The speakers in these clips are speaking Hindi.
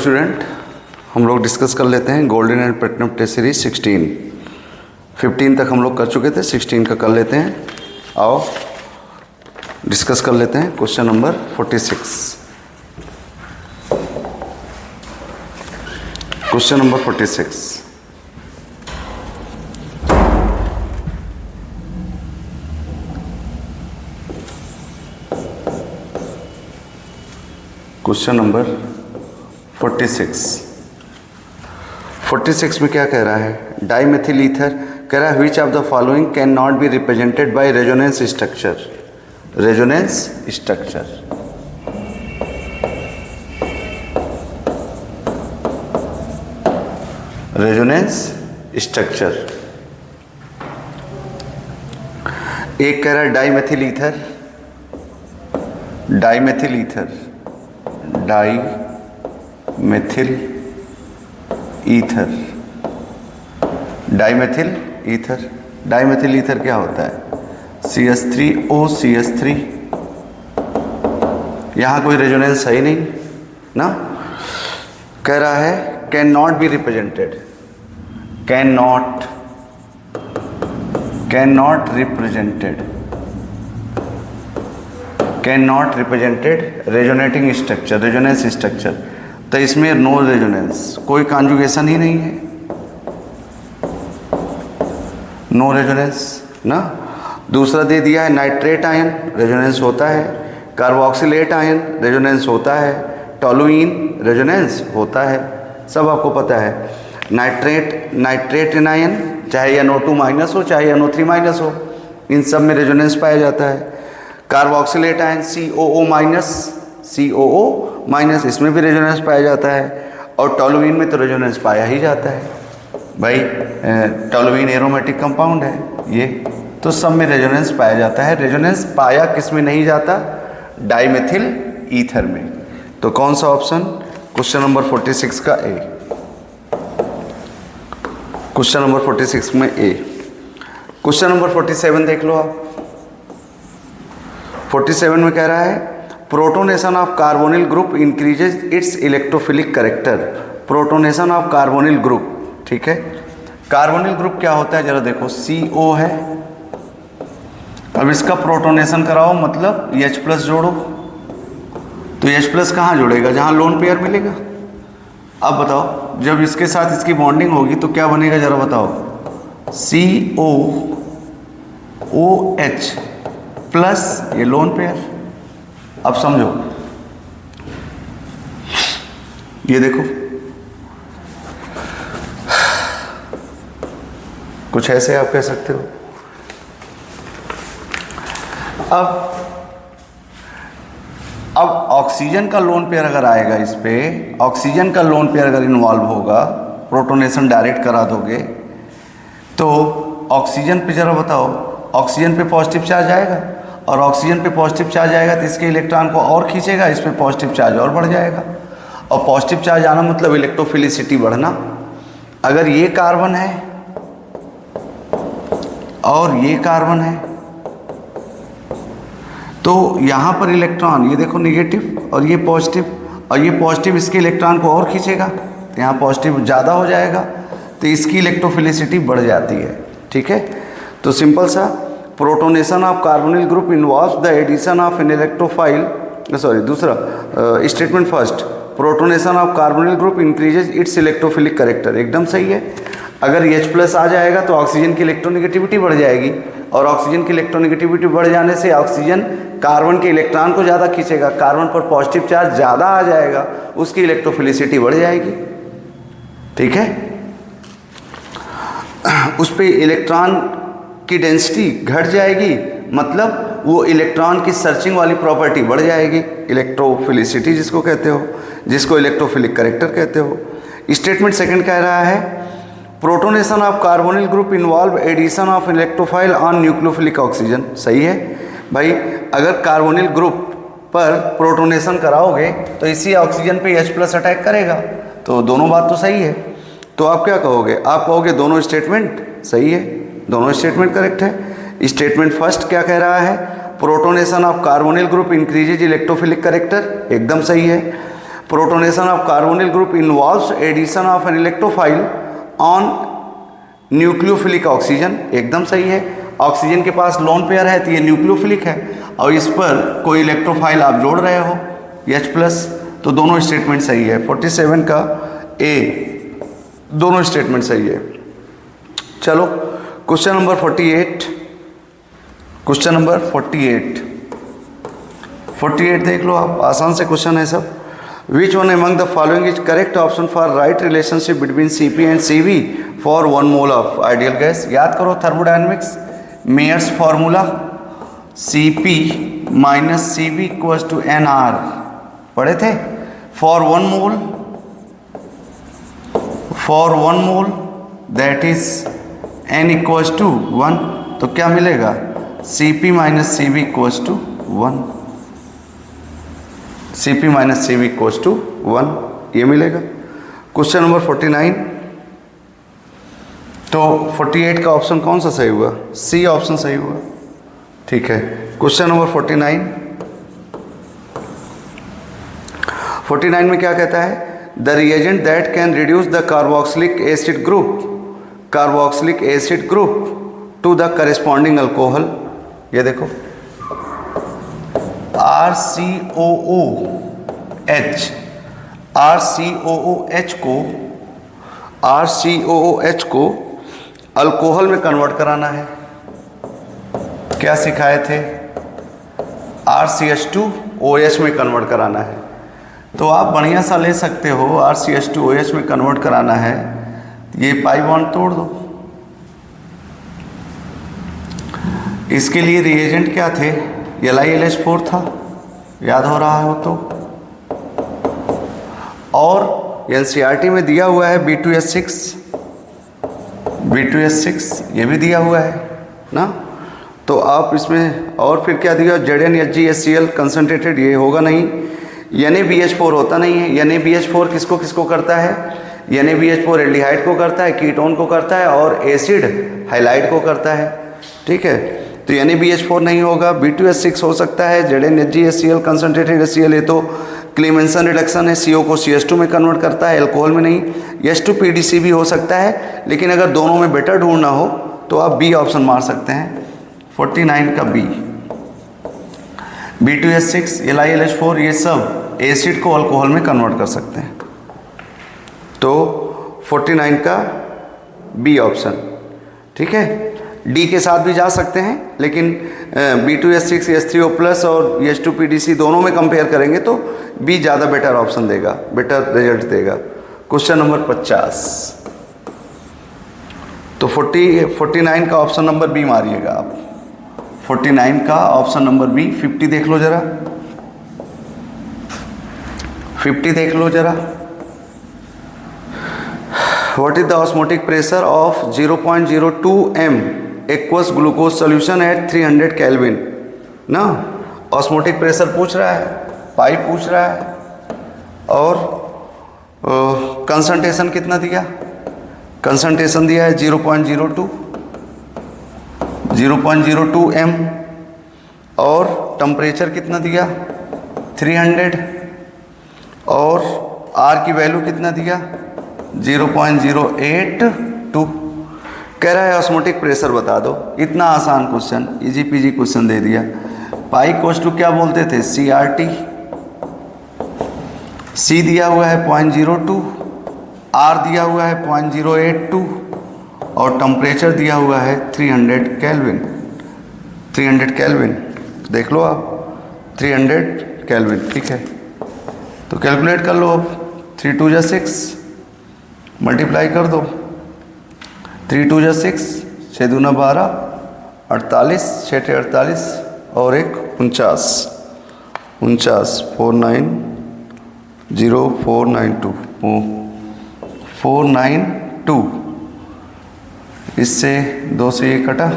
स्टूडेंट, हम लोग डिस्कस कर लेते हैं golden and platinum test series 16। 15 तक हम लोग कर चुके थे, 16 का कर लेते हैं। आओ डिस्कस कर लेते हैं question number 46। Question number 46। Question number 46 में क्या कह रहा है? डाइमेथिल ईथर कह रहा है which of the following can not be represented by resonance structure. Resonance structure, resonance structure. एक कह रहा है dimethyl ether, dimethyl ether, dimethyl ether, dimethyl ether. Dimethyl ether क्या होता है? CH3O CH3। यहाँ कोई रेजोनेंस है ही नहीं ना। कह रहा है can not be represented, can not represented, can not represented resonating structure, resonance structure. तो इसमें नो रेजोनेंस, कोई कॉन्जुगेशन ही नहीं है, नो रेजोनेंस ना। दूसरा दे दिया है नाइट्रेट आयन, रेजोनेंस होता है। कार्बोक्सिलेट आयन, रेजोनेंस होता है। टोलुइन, रेजोनेंस होता है, सब आपको पता है। नाइट्रेट आयन चाहे NO2 माइनस हो चाहे NO3 माइनस हो, इन सब में रेजोनेंस पाया जाता है। कार्बोक्सिलेट आयन COO माइनस, इसमें भी रेजोनेंस पाया जाता है। और टोलुइन में तो रेजोनेंस पाया ही जाता है भाई, टोलुइन एरोमेटिक कंपाउंड है ये, तो सब में रेजोनेंस पाया जाता है। रेजोनेंस पाया किस में नहीं जाता? डाइमेथिल ईथर में। तो कौन सा ऑप्शन? क्वेश्चन नंबर 46 का ए। क्वेश्चन नंबर 46 में ए। क्वेश्चन नंबर 47 देख लो आप। 47 में कह रहा है protonation of carbonyl group increases its electrophilic character. Protonation of carbonyl group, ठीक है। कार्बोनिल ग्रुप क्या होता है जरा देखो, CO है। अब इसका प्रोटोनेशन कराओ, मतलब H+ जोड़ो, तो H+ कहाँ जुड़ेगा? जहाँ लोन पेयर मिलेगा। अब बताओ जब इसके साथ इसकी बॉन्डिंग होगी तो क्या बनेगा जरा बताओ? COOH प्लस ये लोन पेयर। अब समझो, ये देखो कुछ ऐसे आप कह सकते हो। अब ऑक्सीजन का लोन पेयर अगर आएगा इस पे, ऑक्सीजन का लोन पेयर अगर इन्वॉल्व होगा, प्रोटोनेशन डायरेक्ट करा दोगे तो ऑक्सीजन पे जरा बताओ, ऑक्सीजन पे पॉजिटिव चार्ज आएगा, और ऑक्सीजन पे पॉजिटिव चार्ज आएगा तो इसके इलेक्ट्रॉन को और खींचेगा, इस पे पॉजिटिव चार्ज और बढ़ जाएगा। और पॉजिटिव चार्ज आना मतलब इलेक्ट्रोफिलिसिटी बढ़ना। अगर ये कार्बन है और ये कार्बन है तो यहाँ पर इलेक्ट्रॉन, ये देखो नेगेटिव और ये पॉजिटिव, और ये पॉजिटिव इसके इलेक्ट्रॉन को और खींचेगा, तो यहाँ पॉजिटिव ज़्यादा हो जाएगा, तो इसकी इलेक्ट्रोफिलिसिटी बढ़ जाती है, ठीक है। तो सिंपल सा, protonation of carbonyl group involves the addition of an electrophile, sorry दूसरा statement first, protonation of carbonyl group increases its electrophilic character, एकदम सही है। अगर H+ आ जाएगा तो ऑक्सीजन की इलेक्ट्रोनेगेटिविटी बढ़ जाएगी, और ऑक्सीजन की इलेक्ट्रोनेगेटिविटी बढ़ जाने से ऑक्सीजन कार्बन के इलेक्ट्रॉन को ज़्यादा खींचेगा, कार्बन पर पॉजिटिव चार्ज ज़्यादा आ जाएगा, उसकी इलेक्ट्रोफिलिसिटी बढ़ जाएगी, ठीक है। उस पर इलेक्ट्रॉन की डेंसिटी घट जाएगी, मतलब वो इलेक्ट्रॉन की सर्चिंग वाली प्रॉपर्टी बढ़ जाएगी, इलेक्ट्रोफिलिसिटी जिसको कहते हो, जिसको इलेक्ट्रोफिलिक कैरेक्टर कहते हो। स्टेटमेंट सेकंड कह रहा है protonation of carbonyl group involve addition of electrophile on nucleophilic oxygen. सही है भाई, अगर कार्बोनिल ग्रुप पर प्रोटोनेशन कराओगे तो इसी ऑक्सीजन पे H+ अटैक करेगा, तो दोनों बात तो सही है। तो आप क्या कहोगे? आप कहोगे दोनों स्टेटमेंट सही है, दोनों स्टेटमेंट करेक्ट है। स्टेटमेंट फर्स्ट क्या कह रहा है? Protonation of carbonyl group increases electrophilic character, एकदम सही है। Protonation of carbonyl group involves addition of an electrophile on nucleophilic oxygen, एकदम सही है। ऑक्सीजन के पास लोन पेयर है तो ये न्यूक्लियोफिलिक है और इस पर कोई इलेक्ट्रोफाइल आप जोड़ रहे हो H+, तो दोनों स्टेटमेंट सही है। 47 का ए, दोनों स्टेटमेंट सही है। चलो क्वेश्चन नंबर 48, क्वेश्चन नंबर 48 देख लो आप, आसान से क्वेश्चन है सब। Which one among the following is correct option for right relationship between Cp and Cv for 1 mole of ideal gas. याद करो thermodynamics, Mayer's formula Cp minus Cv equals to NR पढ़े थे। For 1 mole that is N equals to 1, तो क्या मिलेगा Cp minus Cv equals to 1, Cp minus Cv equals to 1, ये मिलेगा। क्वेश्चन नंबर 49, तो 48 का ऑप्शन कौन सा सही हुआ? सी ऑप्शन सही हुआ, ठीक है। क्वेश्चन नंबर 49 में क्या कहता है? The reagent that can reduce the carboxylic acid group to the corresponding alcohol. ये देखो RCOOH को अल्कोहल में कन्वर्ट कराना है। क्या सिखाए थे? RCH2OH में कन्वर्ट कराना है। तो आप बढ़िया सा ले सकते हो, RCH2OH में कन्वर्ट कराना है, ये पाई बॉन्ड तोड़ दो। इसके लिए रिएजेंट क्या थे? LiLH4 था, याद हो रहा हो तो। और NCERT में दिया हुआ है B2S6, ये भी दिया हुआ है ना। तो आप इसमें और फिर क्या दिया? ZnHgHCl कंसनट्रेटेड, ये होगा नहीं। NaBH4 होता नहीं है। NaBH4 किसको किसको करता है? NaBH4 एल्डिहाइड को करता है, कीटोन को करता है और एसिड हाइलाइड को करता है, ठीक है। तो NaBH4 नहीं होगा, B2S6 हो सकता है, ZnHgHCl कंसनट्रेटेड HCl, ये तो क्लीमेंसन रिडक्शन है, CO को CH2 में कन्वर्ट करता है, अल्कोहल में नहीं। H2PDC भी हो सकता है, लेकिन अगर दोनों में बेटर ढूंढना हो तो आप बी ऑप्शन मार सकते हैं, 49 का बी। B2S6, LiLH4 ये सब एसिड को अल्कोहल में कन्वर्ट कर सकते हैं। तो 49 का बी ऑप्शन, ठीक है। डी के साथ भी जा सकते हैं, लेकिन B2S6 H3O+ और H2PDC दोनों में कंपेयर करेंगे तो बी ज़्यादा बेटर ऑप्शन देगा, बेटर रिजल्ट देगा। क्वेश्चन नंबर 50, तो 49 का ऑप्शन नंबर बी मारिएगा आप। 49 का ऑप्शन नंबर बी। 50 देख लो जरा, 50 देख लो जरा। What is the osmotic pressure of 0.02 m aqueous glucose solution at 300 kelvin ना। ऑस्मोटिक प्रेशर पूछ रहा है, पाइप पूछ रहा है, और कंसंट्रेशन कितना दिया? कंसंट्रेशन दिया है 0.02 m, और टेम्परेचर कितना दिया? 300, और R की वैल्यू कितना दिया? 0.082। कह रहा है ऑस्मोटिक प्रेशर बता दो। इतना आसान क्वेश्चन, इजी पीजी क्वेश्चन दे दिया। पाई कोस टू क्या बोलते थे? CRT। C दिया हुआ है 0.02, R दिया हुआ है 0.082, और टेम्परेचर दिया हुआ है 300 केल्विन। 300 केल्विन देख लो आप, 300 केल्विन, ठीक है। तो कैलकुलेट कर लो अब। 3 2 जा 6, मल्टीप्लाई कर दो। 3 2 जा 6, 6 दूना 12, 48, 6 टे 48, और 1 49, 490 492। इससे 2 से ये कटा,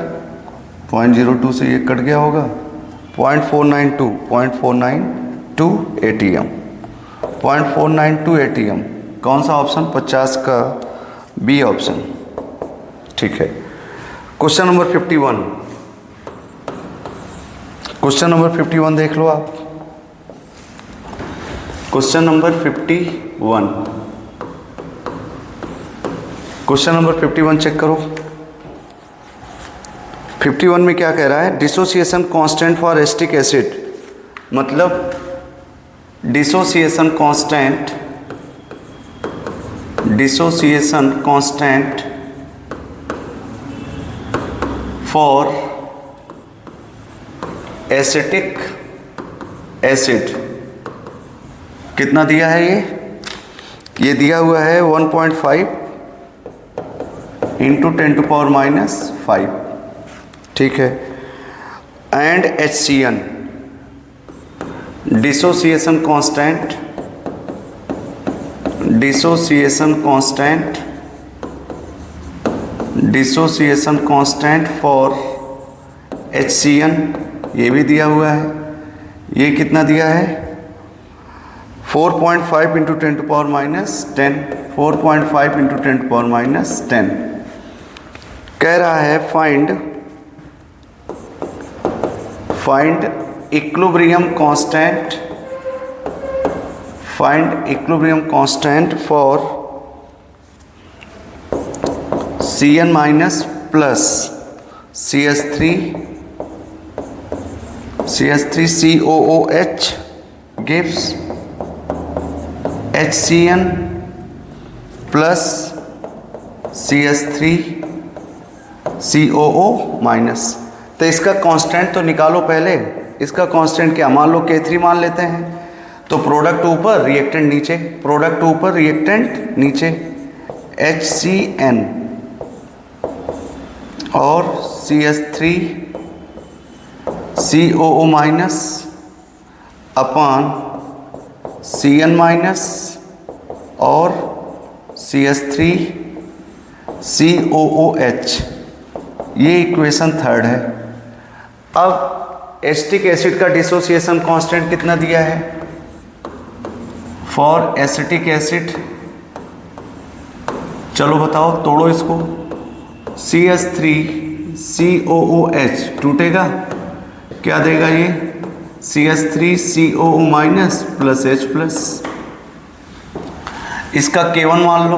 0.02 से ये कट गया होगा, 0.492 ATM। 0.492 ATM कौन सा ऑप्शन? 50 का बी ऑप्शन, ठीक है। क्वेश्चन नंबर 51, क्वेश्चन नंबर 51 देख लो आप। Question number 51, question number 51 check करो। 51 में क्या कह रहा है, dissociation constant for acetic acid, मतलब dissociation constant for acetic acid कितना दिया है, ये दिया हुआ है 1.5 इंटू 10⁻⁵, ठीक है। And HCN dissociation constant for HCN ये भी दिया हुआ है। ये कितना दिया है, 4.5 इंटू 10⁻⁻10, 4.5 इंटू 10⁻⁻10। कह रहा है find equilibrium constant for Cn minus plus CH3COOH gives HCN plus CH3COO minus. तो इसका कांस्टेंट तो निकालो पहले। इसका कांस्टेंट क्या, मान लो K3 मान लेते हैं, तो प्रोडक्ट ऊपर रिएक्टेंट नीचे, HCN और CH3COO माइनस अपान Cn माइनस और CH3COOH, ये इक्वेशन थर्ड है। अब एसिटिक एसिड का डिसोसिएशन कांस्टेंट कितना दिया है फॉर एसिटिक एसिड, चलो बताओ, तोड़ो इसको। CH3COOH टूटेगा, क्या देगा ये, CH3COO minus plus H plus. इसका K1 मान लो,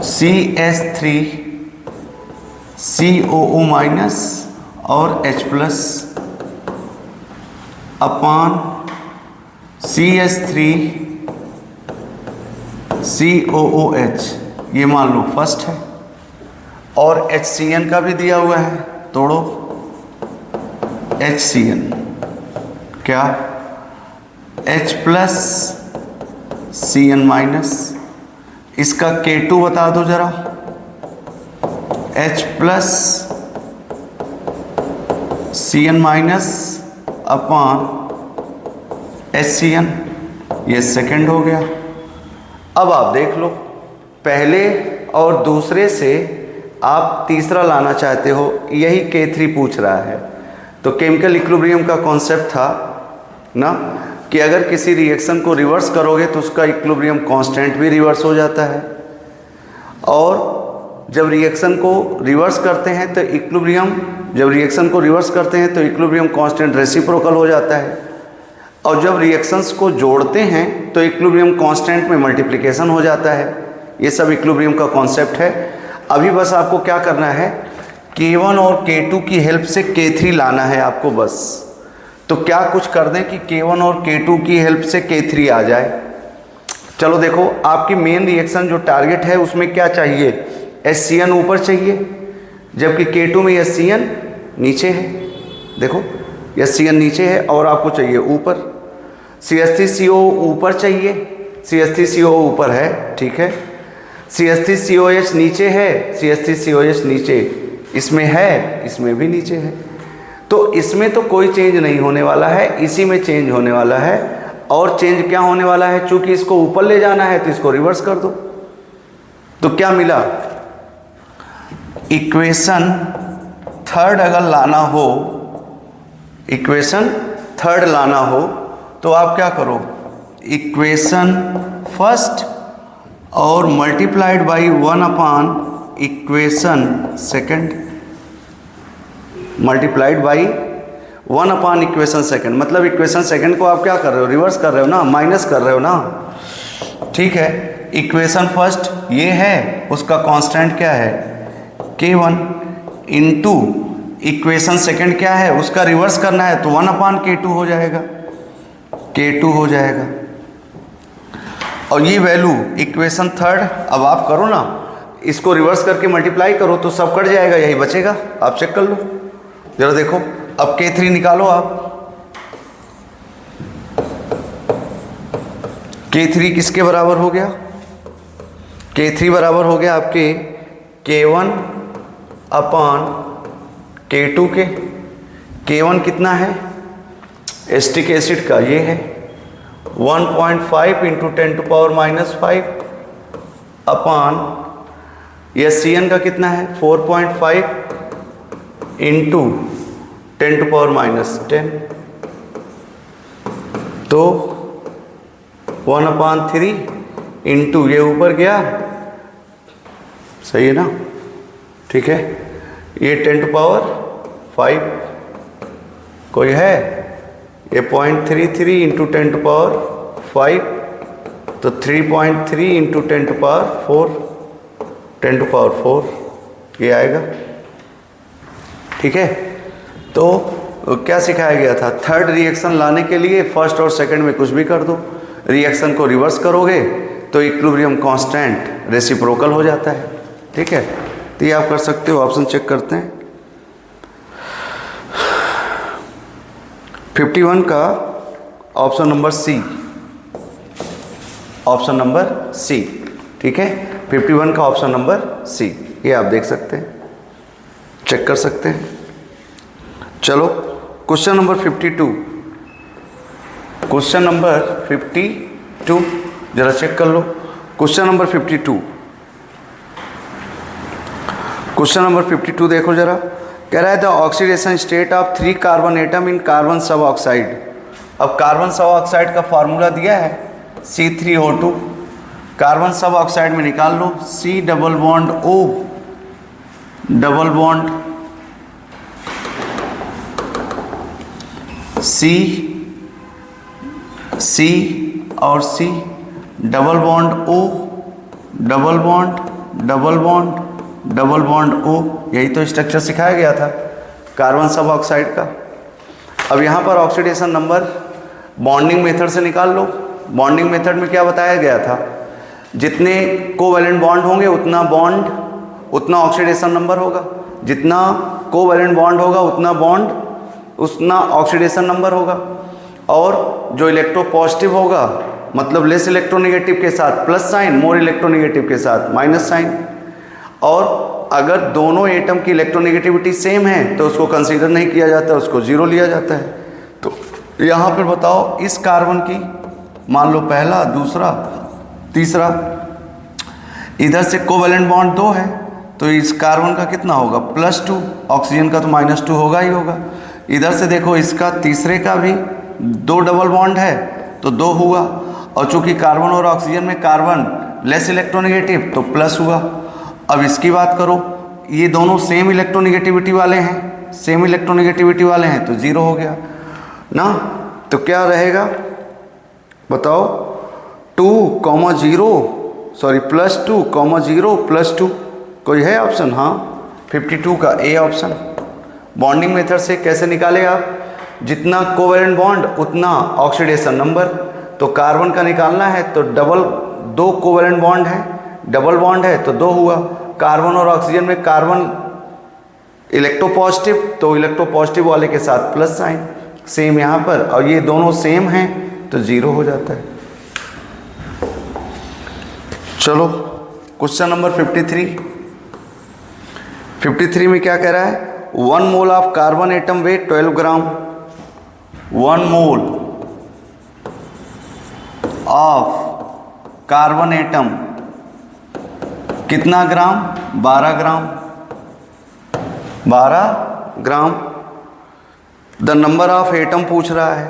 CH3COO माइनस और H प्लस अपान CH3COOH, ये मान लो फर्स्ट है। और HCN का भी दिया हुआ है, तोड़ो। HCN क्या, H प्लस Cn माइनस। इसका K2 बता दो जरा, H प्लस Cn माइनस अपान HCN, ये सेकंड हो गया। अब आप देख लो, पहले और दूसरे से आप तीसरा लाना चाहते हो, यही K3 पूछ रहा है। तो केमिकल इक्विलिब्रियम का कॉन्सेप्ट था ना कि अगर किसी रिएक्शन को रिवर्स करोगे तो उसका इक्विलिब्रियम कांस्टेंट भी रिवर्स हो जाता है, और जब रिएक्शन को रिवर्स करते हैं तो इक्विलिब्रियम कांस्टेंट रेसिप्रोकल हो जाता है, और जब रिएक्शंस को जोड़ते हैं तो इक्विलिब्रियम कांस्टेंट में मल्टीप्लिकेशन हो जाता है। ये सब इक्विलिब्रियम का कॉन्सेप्ट है। अभी बस आपको क्या करना है, K1 और K2 की हेल्प से K3 लाना है आपको बस। तो क्या कुछ कर दें कि K1 और K2 की हेल्प से K3 आ जाए। चलो देखो, आपकी मेन रिएक्शन जो टारगेट है उसमें क्या चाहिए, HCN ऊपर चाहिए, जबकि K2 में HCN नीचे है। देखो HCN नीचे है और आपको चाहिए ऊपर। CH3CO ऊपर चाहिए, CH3CO ऊपर है, ठीक है। CH3COH नीचे है, CH3COH नीचे, इसमें है, इसमें भी नीचे है। तो इसमें तो कोई चेंज नहीं होने वाला है, इसी में चेंज होने वाला है। और चेंज क्या होने वाला है, चूंकि इसको ऊपर ले जाना है तो इसको रिवर्स कर दो। तो क्या मिला, इक्वेशन थर्ड अगर लाना हो, इक्वेशन थर्ड लाना हो तो आप क्या करो, इक्वेशन फर्स्ट और multiplied by 1 upon equation second, multiplied by 1 upon equation second, मतलब इक्वेशन सेकंड को आप क्या कर रहे हो, रिवर्स कर रहे हो ना, माइनस कर रहे हो ना, ठीक है। इक्वेशन फर्स्ट ये है, उसका कांस्टेंट क्या है K1 इंटू इक्वेशन सेकंड क्या है, उसका रिवर्स करना है तो 1 अपान K2 हो जाएगा, K2 हो जाएगा। और ये वैल्यू इक्वेशन थर्ड, अब आप करो ना, इसको रिवर्स करके मल्टीप्लाई करो तो सब कट जाएगा, यही बचेगा, आप चेक कर लो जरा देखो। अब K3 निकालो आप, K3 किसके बराबर हो गया, K3 बराबर हो गया आपके K1 अपान K2 के। K1 कितना है, एस्टिक एसिड का ये है 1.5 इंटू 10⁻⁻5 अपान, यह CN का कितना है 4.5 इंटू 10⁻10, तो 1/3 इंटू ये ऊपर गया, सही है ना, ठीक है। ये 10⁻5 कोई है, ये 0.33 इंटू 10⁻5, तो 3.3 इंटू 10⁻4 ये आएगा, ठीक है। तो क्या सिखाया गया था, थर्ड रिएक्शन लाने के लिए फर्स्ट और सेकंड में कुछ भी कर दो, रिएक्शन को रिवर्स करोगे तो इक्विलिब्रियम कांस्टेंट रेसिप्रोकल हो जाता है, ठीक है। तो ये आप कर सकते हो, ऑप्शन चेक करते हैं। 51 का option number C, option number C, ठीक है। 51 का ऑप्शन नंबर सी, ये आप देख सकते हैं, चेक कर सकते हैं। चलो क्वेश्चन नंबर 52, क्वेश्चन नंबर 52 जरा चेक कर लो। क्वेश्चन नंबर 52, क्वेश्चन नंबर 52 देखो जरा, कह रहा है the oxidation state of 3 carbon atom in carbon सब ऑक्साइड। अब कार्बन सब ऑक्साइड का फार्मूला दिया है C3O2, कार्बन सब ऑक्साइड में निकाल लो, C double bond O double bond C और C double bond O double bond double bond double bond O, यही तो स्ट्रक्चर सिखाया गया था कार्बन सब ऑक्साइड का। अब यहाँ पर ऑक्सीडेशन नंबर बॉन्डिंग मेथड से निकाल लो। बॉन्डिंग मेथड में क्या बताया गया था, जितने कोवैलेंट बॉन्ड होंगे उतना बॉन्ड उतना ऑक्सीडेशन नंबर होगा, जितना कोवैलेंट बॉन्ड होगा उतना बॉन्ड उतना ऑक्सीडेशन नंबर होगा, और जो इलेक्ट्रोपॉजिटिव होगा मतलब लेस इलेक्ट्रोनेगेटिव के साथ प्लस साइन, मोर इलेक्ट्रोनेगेटिव के साथ माइनस साइन। और अगर दोनों एटम की इलेक्ट्रोनेगेटिविटी सेम है तो उसको कंसीडर नहीं किया जाता, उसको जीरो लिया जाता है। तो यहाँ पर बताओ इस कार्बन की मान लो पहला, दूसरा, तीसरा, इधर से कोवैलेंट बॉन्ड 2 है तो इस कार्बन का कितना होगा +2, ऑक्सीजन का तो -2 होगा ही होगा। इधर से देखो इसका तीसरे का भी 2 डबल बॉन्ड है तो 2 हुआ, और चूंकि कार्बन और ऑक्सीजन में कार्बन लेस इलेक्ट्रोनेगेटिव तो प्लस हुआ। अब इसकी बात करो, ये दोनों सेम इलेक्ट्रोनेगेटिविटी वाले हैं, सेम इलेक्ट्रोनेगेटिविटी वाले हैं तो 0 हो गया ना। तो क्या रहेगा बताओ, 2,0 सॉरी +2, 0, +2 कोई है ऑप्शन? हाँ 52 का ए ऑप्शन। बॉन्डिंग मेथड से कैसे निकाले आप, जितना कोवैलेंट बॉन्ड उतना ऑक्सीडेशन नंबर। तो कार्बन का निकालना है तो डबल, 2 कोवैलेंट बॉन्ड है, डबल बॉन्ड है तो 2 हुआ। कार्बन और ऑक्सीजन में कार्बन इलेक्ट्रोपॉजिटिव तो इलेक्ट्रोपॉजिटिव वाले के साथ प्लस साइन, सेम यहाँ पर, और ये दोनों सेम हैं तो 0 हो जाता है। चलो क्वेश्चन नंबर 53 में क्या कह रहा है, 1 mole of carbon atom weight 12 gram, 1 mole of carbon atom कितना gram, 12 gram, 12 gram. The number of atom पूछ रहा है,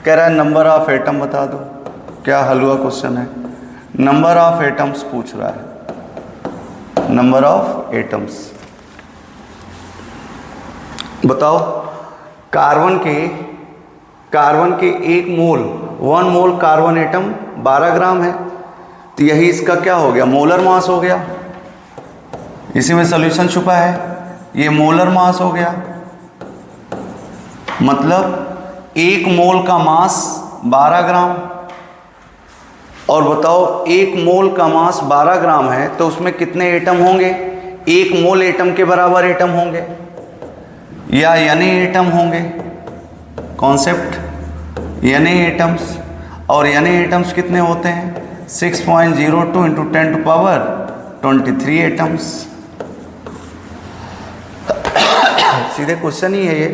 कह रहा है नंबर ऑफ एटम बता दो। क्या हलवा क्वेश्चन है, नंबर ऑफ एटम्स पूछ रहा है, नंबर ऑफ एटम्स बताओ। कार्बन के 1 मोल 1 मोल कार्बन एटम 12 ग्राम है, तो यही इसका क्या हो गया, मोलर मास हो गया। इसी में सॉल्यूशन छुपा है, ये मोलर मास हो गया। मतलब 1 मोल का मास 12 ग्राम। और बताओ 1 मोल का मास 12 ग्राम है तो उसमें कितने एटम होंगे, 1 मोल एटम के बराबर एटम होंगे या यानी एटम होंगे। कॉन्सेप्ट यानी एटम्स, और यानी एटम्स कितने होते हैं 6.02 इंटू 10 टू पावर 23 एटम्स। सीधे क्वेश्चन ही है ये।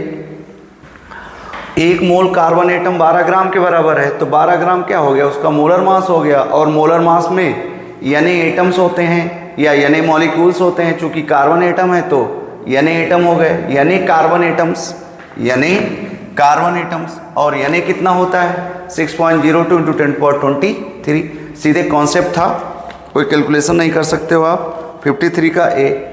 1 मोल कार्बन एटम 12 ग्राम के बराबर है, तो 12 ग्राम क्या हो गया, उसका मोलर मास हो गया। और मोलर मास में यानी एटम्स होते हैं या यानी मॉलिक्यूल्स होते हैं, चूंकि कार्बन एटम है तो यानी एटम हो गए, यानी कार्बन एटम्स, यानी कार्बन एटम्स। और यानी कितना होता है 6.02 इंटू 10 पावर 23। सीधे कॉन्सेप्ट था, कोई कैलकुलेशन नहीं कर सकते हो आप। 53 का ए।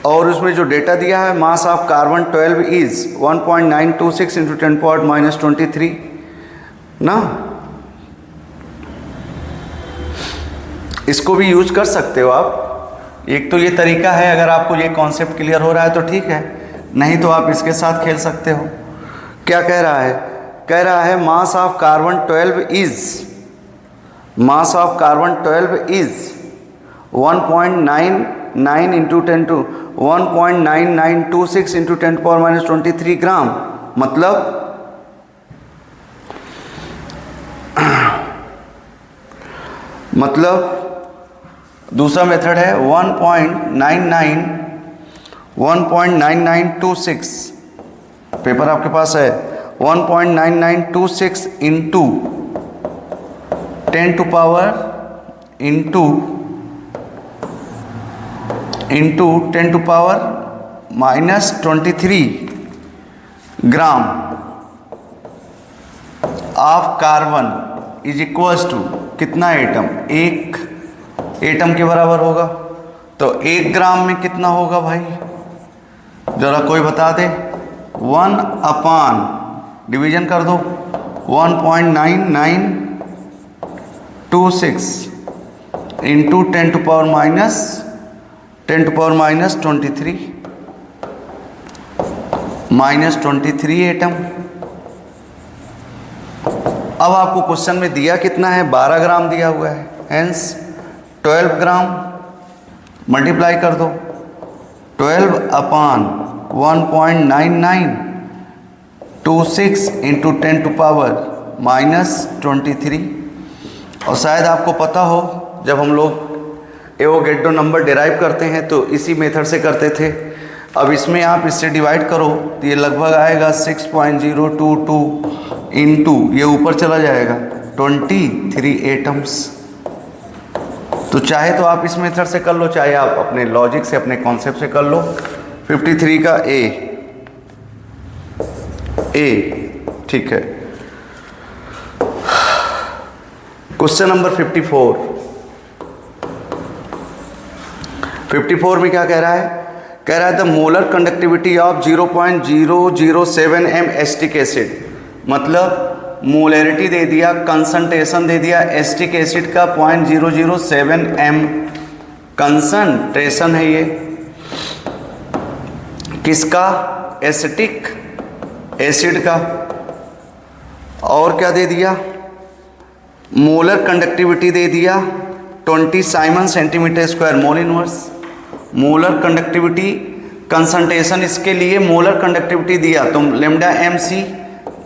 और उसमें जो डेटा दिया है, mass of carbon 12 is 1.926 into 10 power -23 ना। इसको भी यूज कर सकते हो आप। एक तो ये तरीका है, अगर आपको ये कॉन्सेप्ट क्लियर हो रहा है तो ठीक है, नहीं तो आप इसके साथ खेल सकते हो। क्या कह रहा है, कह रहा है mass of carbon 12 is 1.99 into 10 to 1.9926 into 10 power -23 gram. मतलब दूसरा मेथड है 1.9926, पेपर आपके पास है, 1.9926 into 10 to power into 10 to power -23 gram of carbon is equals to कितना एटम, 1 एटम के बराबर होगा। तो 1 ग्राम में कितना होगा भाई, जरा कोई बता दे। 1 अपान डिवीजन कर दो, 1.9926 इंटू 10 टू पावर -23 एटम। अब आपको क्वेश्चन में दिया कितना है, 12 ग्राम दिया हुआ है, हेंस 12 ग्राम मल्टीप्लाई कर दो, 12 अपान 1.9926 इंटू 10 टू पावर -23। और शायद आपको पता हो, जब हम लोग एवोगैड्रो नंबर डिराइव करते हैं तो इसी मेथड से करते थे। अब इसमें आप इससे डिवाइड करो तो ये लगभग आएगा 6.022 इंटू, ये ऊपर चला जाएगा 23 एटम्स। तो चाहे तो आप इस मेथड से कर लो, चाहे आप अपने लॉजिक से, अपने कॉन्सेप्ट से कर लो। 53 का ए, ठीक है। क्वेश्चन नंबर 54 में क्या कह रहा है, कह रहा है the molar conductivity of 0.007 m acetic acid. मतलब मोलरिटी दे दिया, कंसंट्रेशन दे दिया एस्टिक एसिड का 0.007 m कंसंट्रेशन है ये, किसका, एसिटिक एसिड का। और क्या दे दिया, मोलर कंडक्टिविटी दे दिया 20 Simon centimetre square mole inverse. Molar conductivity concentration इसके लिए मोलर कंडक्टिविटी दिया तो लेमडा mc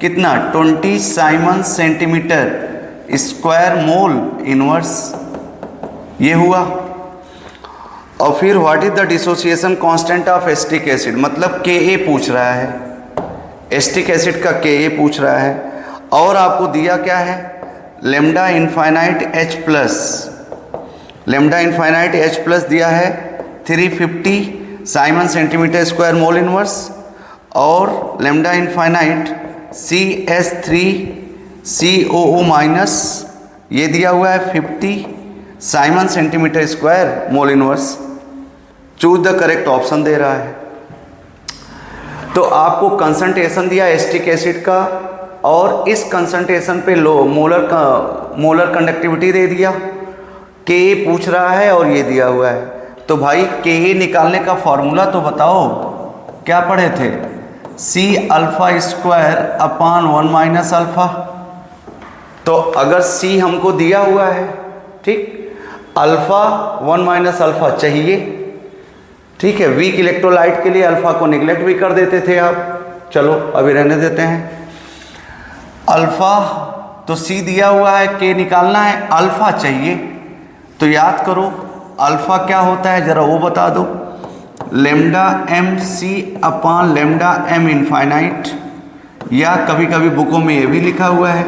कितना, 20 Simon centimetre square mole inverse, ये हुआ। और फिर what is the dissociation constant of acetic acid, मतलब Ka पूछ रहा है, एस्टिक एसिड का Ka पूछ रहा है। और आपको दिया क्या है, लेमडा इनफाइनाइट H प्लस दिया है 350 siemens centimetre square mole inverse, और लेमडा इनफाइनाइट CH3COO माइनस, ये दिया हुआ है 50 siemens centimetre square mole inverse. Choose the correct option दे रहा है। तो आपको कंसंट्रेशन दिया एसिटिक एसिड का और इस कंसंट्रेशन पे लो मोलर कंडक्टिविटी दे दिया, के पूछ रहा है और ये दिया हुआ है। तो भाई के निकालने का फॉर्मूला तो बताओ, क्या पढ़े थे? C alpha square upon 1 minus alpha. तो अगर C हमको दिया हुआ है, ठीक, अल्फा 1 माइनस अल्फा चाहिए, ठीक है। वीक इलेक्ट्रोलाइट के लिए अल्फा को निगलेक्ट भी कर देते थे आप, चलो अभी रहने देते हैं। अल्फा तो C दिया हुआ है, के निकालना है, अल्फा चाहिए। तो याद करो अल्फा क्या होता है, जरा वो बता दो। Lambda M C upon lambda M infinite, या कभी कभी बुकों में ये भी लिखा हुआ है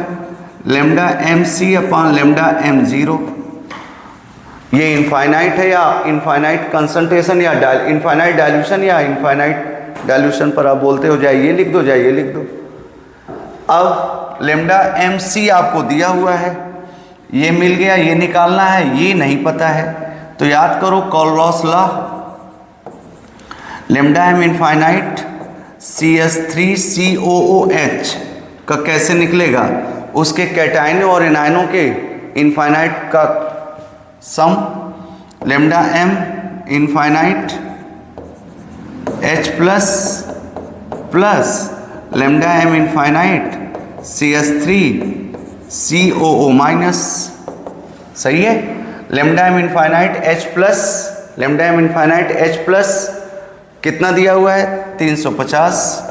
lambda M C upon lambda M zero. ये इनफाइनाइट है या इनफाइनाइट कंसंट्रेशन या इनफाइनाइट डाइल्यूशन या इनफाइनाइट डाइल्यूशन पर आप बोलते हो, जाइए लिख दो, जाइए लिख दो। अब लेमडा एम सी आपको दिया हुआ है, ये मिल गया, ये निकालना है, ये नहीं पता है। तो याद करो Kohlrausch law, lambda M infinite CH3COOH का कैसे निकलेगा? उसके कैटायनों और एनायनों के इनफाइनाइट का sum, lambda M infinite H plus plus lambda M infinite CH3COO minus. सही है। Lambda M infinite H plus, lambda M infinite H plus कितना दिया हुआ है 350,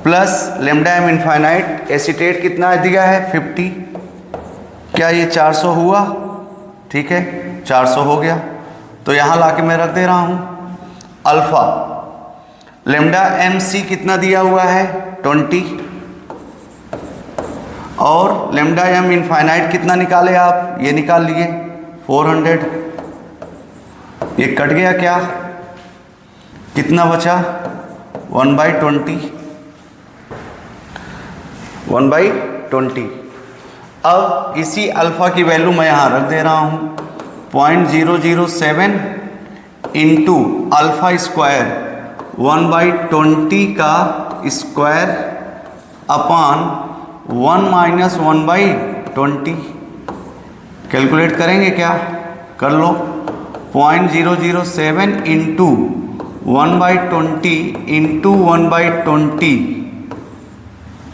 plus lambda M infinite acetate कितना दिया है 50। क्या ये 400 हुआ? ठीक है, 400 हो गया। तो यहाँ लाके मैं रख दे रहा हूँ अल्फा। लेमडा एम सी कितना दिया हुआ है 20, और लेमडा एम इनफाइनाइट कितना निकाले आप? ये निकाल लिए 400। ये कट गया, क्या कितना बचा? 1/20, 1/20। अब इसी अल्फा की वैल्यू मैं यहाँ रख दे रहा हूँ 0.007 इंटू अल्फा स्क्वायर 1/20 का स्क्वायर अपान 1 माइनस 1/20। कैलकुलेट करेंगे क्या? कर लो। 0.007 इंटू 1/20 इंटू 1/20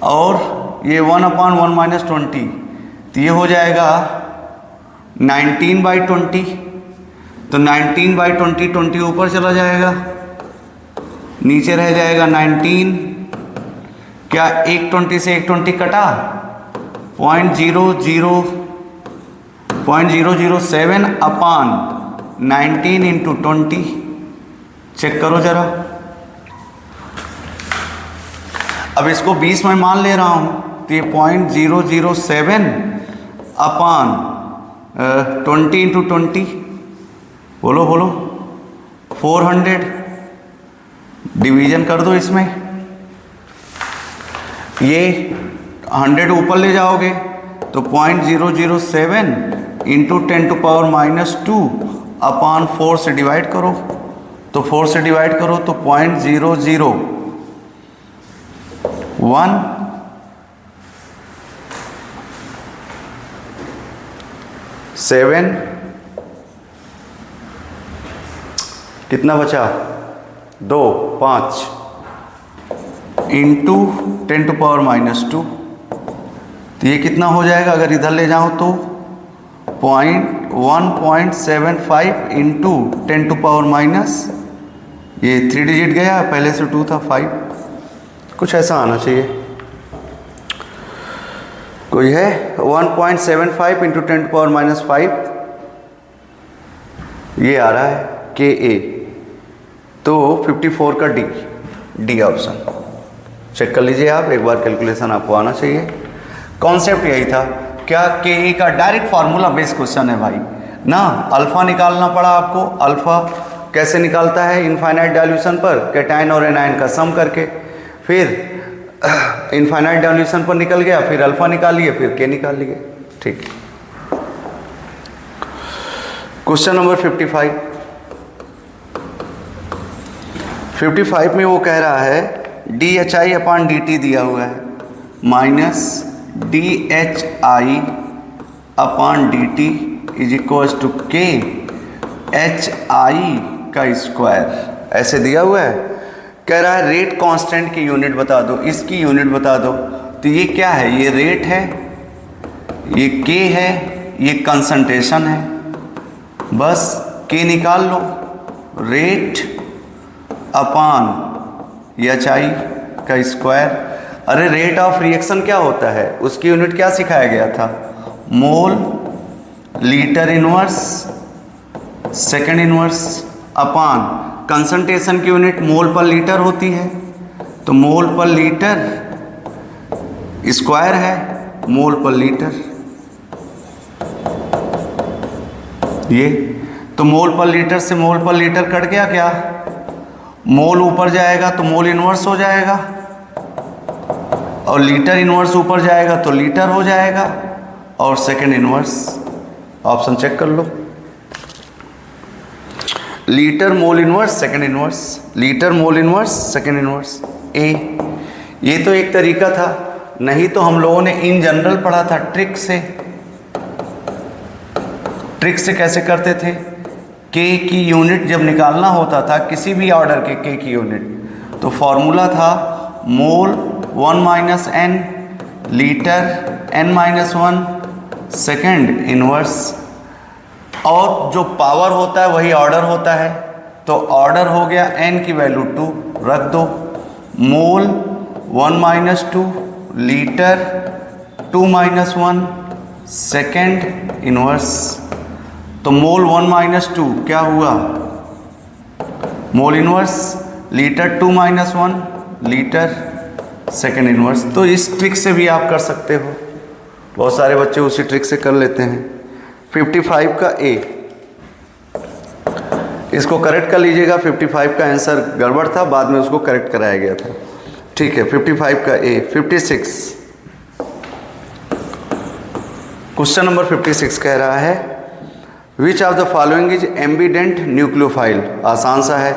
और ये 1/1 माइनस 20, तो ये हो जाएगा 19/20। तो 19/20, 20 ऊपर चला जाएगा, नीचे रह जाएगा 19। क्या एक 20 से एक 20 कटा? 0.007 अपान 19 इंटू 20। चेक करो जरा। अब इसको 20 में मान ले रहा हूँ, तो ये 0.007 अपान 20 इंटू 20, बोलो बोलो 400। डिवीजन कर दो इसमें, ये 100 ऊपर ले जाओगे तो 0.007 इंटू 10⁻⁻2 अपान 4 से डिवाइड करो। तो 4 से डिवाइड करो तो 0.017, कितना बचा? 2, 5 इंटू 10⁻⁻2। तो ये कितना हो जाएगा? अगर इधर ले जाऊं तो 1.75 इंटू 10⁻⁻, ये 3 डिजिट गया, पहले से 2 था 5, कुछ ऐसा आना चाहिए। कोई है 1.75 इंटू 10⁻⁻5, ये आ रहा है KA। तो 54 का डी ऑप्शन। चेक कर लीजिए आप एक बार, कैलकुलेशन आपको आना चाहिए। कॉन्सेप्ट यही था। क्या KA का डायरेक्ट फार्मूला बेस्ड क्वेश्चन है भाई ना। अल्फा निकालना पड़ा आपको। अल्फा कैसे निकालता है? इनफाइनाइट डाइल्यूशन पर कैटायन और एनायन का सम करके। फिर इनफाइनाइट डाइल्यूशन पर निकल गया, फिर अल्फा निकालिए, फिर के निकालिए। ठीक। क्वेश्चन नंबर 55 में वो कह रहा है DHI अपॉन DT दिया हुआ है minus DHI upon DT is equals to KHI का स्क्वायर, ऐसे दिया हुआ है। कह रहा है रेट कांस्टेंट की यूनिट बता दो, इसकी यूनिट बता दो। तो ये क्या है, ये रेट है, ये K है, ये कंसंट्रेशन है। बस K निकाल लो, रेट अपॉन HI का स्क्वायर। अरे रेट ऑफ रिएक्शन क्या होता है, उसकी यूनिट क्या सिखाया गया था, mole litre inverse second inverse upon concentration की यूनिट मोल पर लीटर होती है, तो मोल पर लीटर स्क्वायर है मोल पर लीटर। ये तो मोल पर लीटर से मोल पर लीटर कट गया क्या, मोल ऊपर जाएगा तो मोल इनवर्स हो जाएगा, और लीटर इनवर्स ऊपर जाएगा तो लीटर हो जाएगा, और सेकेंड इनवर्स ऑप्शन चेक कर लो, litre mole inverse second inverse, litre mole inverse second inverse A. ये तो एक तरीका था, नहीं तो हम लोगों ने इन जनरल पढ़ा था ट्रिक से। ट्रिक से कैसे करते थे, के की यूनिट जब निकालना होता था किसी भी ऑर्डर के के की यूनिट, तो फॉर्मूला था mole 1 minus N litre n-1 second inverse, और जो पावर होता है वही ऑर्डर होता है, तो ऑर्डर हो गया n की वैल्यू 2 रख दो, मोल 1 minus 2 litre 2 minus 1 second inverse. तो मोल 1 माइनस 2 क्या हुआ, mole inverse, litre 2 minus 1 litre second inverse. तो इस ट्रिक से भी आप कर सकते हो, बहुत सारे बच्चे उसी ट्रिक से कर लेते हैं। 55 का ए, इसको करेक्ट कर लीजिएगा, 55 का आंसर गड़बड़ था, बाद में उसको करेक्ट कराया गया था। ठीक है, 55 का ए। 56 क्वेश्चन नंबर 56 कह रहा है which of the following is ambient nucleophile. आसान सा है,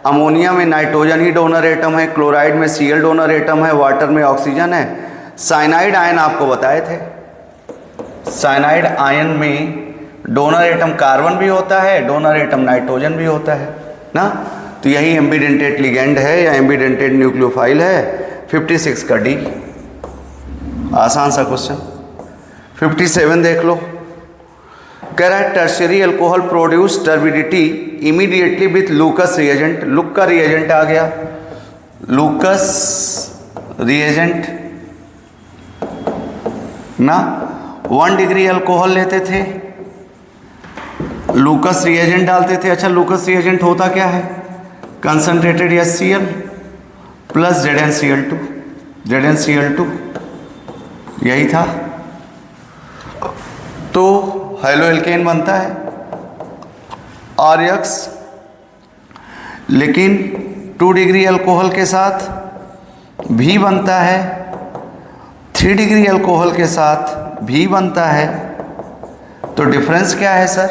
अमोनिया में नाइट्रोजन ही डोनर एटम है, क्लोराइड में Cl डोनर एटम है, वाटर में ऑक्सीजन है। साइनाइड आयन आपको बताए थे, साइनाइड आयन में डोनर एटम कार्बन भी होता है, डोनर एटम नाइट्रोजन भी होता है ना, तो यही एम्बिडेंटेड लिगेंड है या एम्बिडेंटेड न्यूक्लियोफाइल है। 56 का डी, आसान सा क्वेश्चन। 57 देख लो, कह रहा है tertiary alcohol produce turbidity immediately with लूकस reagent. Look का रिएजेंट आ गया, लूकस रिएजेंट ना, 1 डिग्री अल्कोहल लेते थे, लूकस रिएजेंट डालते थे। अच्छा, लूकस रिएजेंट होता क्या है, concentrated HCl plus ZnCl2, ZnCl2 यही था, तो हेलो एल्केन बनता है RX। लेकिन 2 डिग्री अल्कोहल के साथ भी बनता है, 3 डिग्री अल्कोहल के साथ भी बनता है, तो डिफरेंस क्या है सर,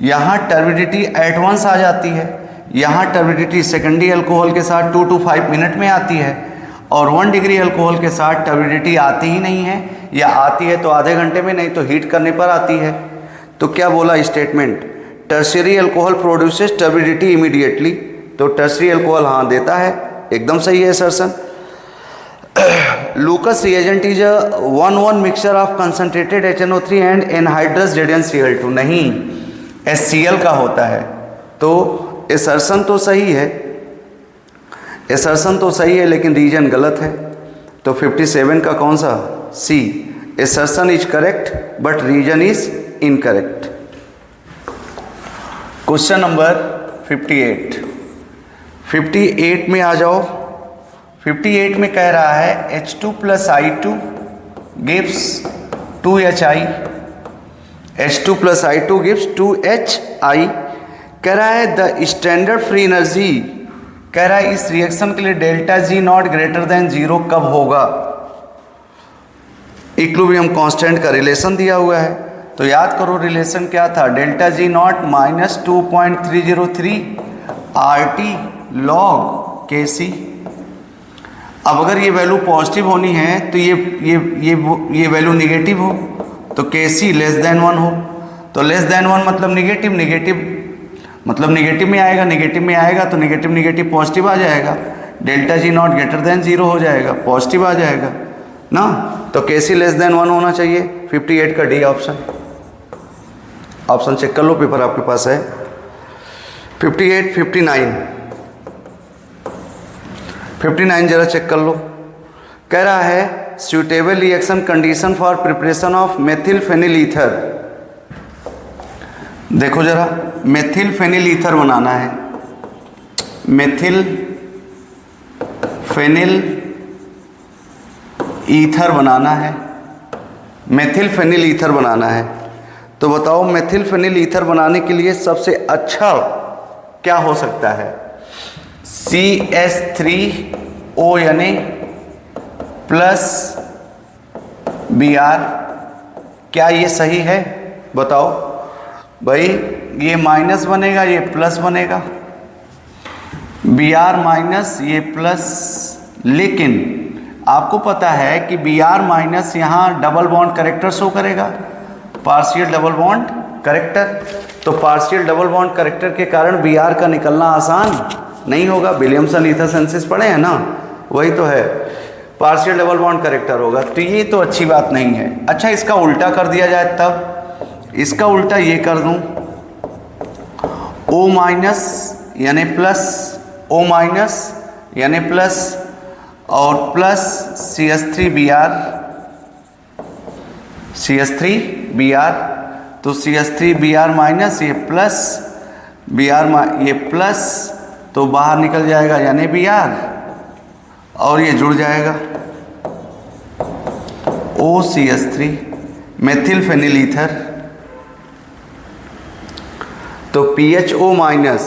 यहाँ टर्बिडिटी एट वंस आ जाती है, यहाँ टर्बिडिटी सेकेंडरी अल्कोहल के साथ 2 to 5 मिनट में आती है, और 1 डिग्री अल्कोहल के साथ टर्बिडिटी आती ही नहीं है, या आती है तो आधे घंटे में, नहीं तो हीट करने पर आती है। तो क्या बोला statement, tertiary alcohol produces turbidity immediately, तो टर्शियरी अल्कोहल हाँ देता है, एकदम सही है assertion. लूकस reagent is a 1-1 mixture of concentrated HNO3 and anhydrous ZnCl2, नहीं HCl का होता है, तो असर्शन तो सही है, असर्शन तो सही है, लेकिन रीजन गलत है। तो 57 का कौन सा, C, assertion is correct but reason is incorrect. Question number 58 में आ जाओ। 58 में कह रहा है H2 + I2 gives 2HI, H2 + I2 gives 2HI। कह रहा है द स्टैंडर्ड फ्री एनर्जी कह रहा है इस रिएक्शन के लिए delta G not greater than 0 कब होगा। इक्विलिब्रियम कांस्टेंट का रिलेशन दिया हुआ है, तो याद करो रिलेशन क्या था, delta G not -2.303 RT log KC। अब अगर ये वैल्यू पॉजिटिव होनी है तो ये वैल्यू निगेटिव हो, तो KC लेस देन 1 हो। तो लेस देन 1 मतलब निगेटिव, निगेटिव मतलब निगेटिव में आएगा, निगेटिव में आएगा तो निगेटिव निगेटिव पॉजिटिव आ जाएगा, delta G not greater than 0 हो जाएगा, पॉजिटिव आ जाएगा ना। तो KC लेस देन 1 होना चाहिए। 58 का डी ऑप्शन। ऑप्शन चेक कर लो, पेपर आपके पास है। 58, 59 जरा चेक कर लो। कह रहा है suitable reaction condition for preparation of methyl phenyl ether. देखो जरा, मेथिल फेनिल ईथर बनाना है, मेथिल फेनिल ईथर बनाना है, मेथिल फेनिल ईथर बनाना है। तो बताओ मेथिल फेनिल ईथर बनाने के लिए सबसे अच्छा क्या हो सकता है। CH3O यानी प्लस Br, क्या ये सही है बताओ भाई। ये माइनस बनेगा, ये प्लस बनेगा, Br माइनस ये प्लस। लेकिन आपको पता है कि Br माइनस यहाँ डबल बॉन्ड करेक्टर शो करेगा, पार्शियल डबल बॉन्ड करेक्टर। तो पार्शियल डबल बॉन्ड करेक्टर के कारण Br का निकलना आसान नहीं होगा। विलियमसन ईथर सिंथेसिस पढ़े हैं ना, वही तो है, पार्शियल डबल बॉन्ड करेक्टर होगा। तो ये तो अच्छी बात नहीं है। अच्छा, इसका उल्टा कर दिया जाए, तब इसका उल्टा ये कर दूं, O माइनस यानी प्लस, O माइनस यानी प्लस और प्लस CH3Br, CH3Br। तो CH3Br माइनस ये प्लस Br ये प्लस, तो बाहर निकल जाएगा यानी Br और ये जुड़ जाएगा OCH3 मेथिल फेनिल ईथर। तो PHO माइनस,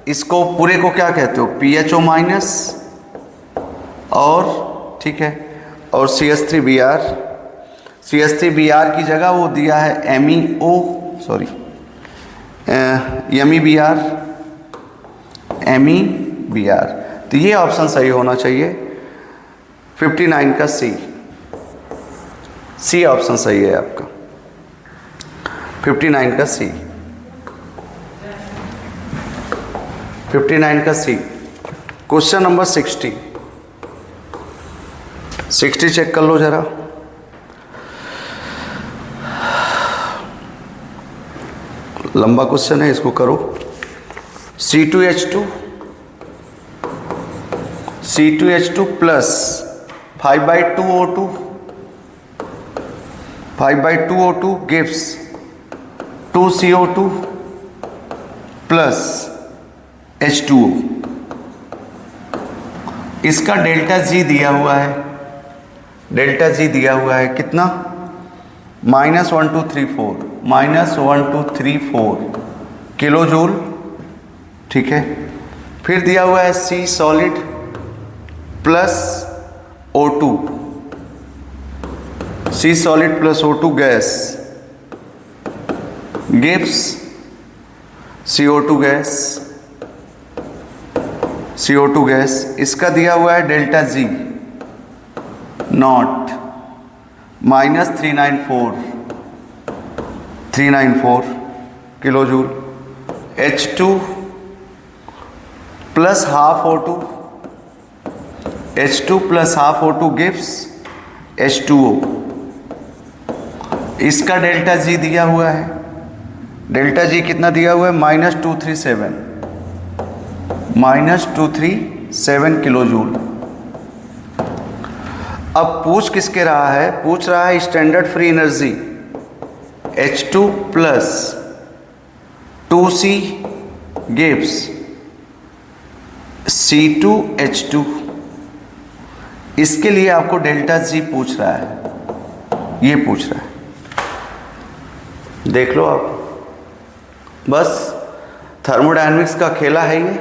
इसको पूरे को क्या कहते हो, PHO माइनस, और ठीक है, और CH3Br। CH3Br की जगह वो दिया है MEO, सॉरी MEBr, MEBr। तो ये ऑप्शन सही होना चाहिए। 59 का सी ऑप्शन सही है आपका, 59 का सी, 59 का सी। क्वेश्चन नंबर 60 चेक कर लो जरा। लंबा क्वेश्चन है, इसको करो। C2H2 plus 5/2O2, 5/2O2 gives 2CO2 plus H2O। इसका डेल्टा G दिया हुआ है, डेल्टा G दिया हुआ है कितना, -1234 किलो जूल, ठीक है। फिर दिया हुआ है C solid plus O2, C solid plus O2 gas gives CO2 gas, CO2 gas. इसका दिया हुआ है delta G not -394 kilo joule. H2 plus half O2, H2 plus half O2 gives H2O। इसका डेल्टा G दिया हुआ है, डेल्टा G कितना दिया हुआ है, -237 किलो जूल। अब पूछ किसके रहा है, पूछ रहा है standard free energy H2 plus 2C gives C2H2। इसके लिए आपको डेल्टा G पूछ रहा है, ये पूछ रहा है, देख लो आप। बस थर्मोडायनेमिक्स का खेला है ये,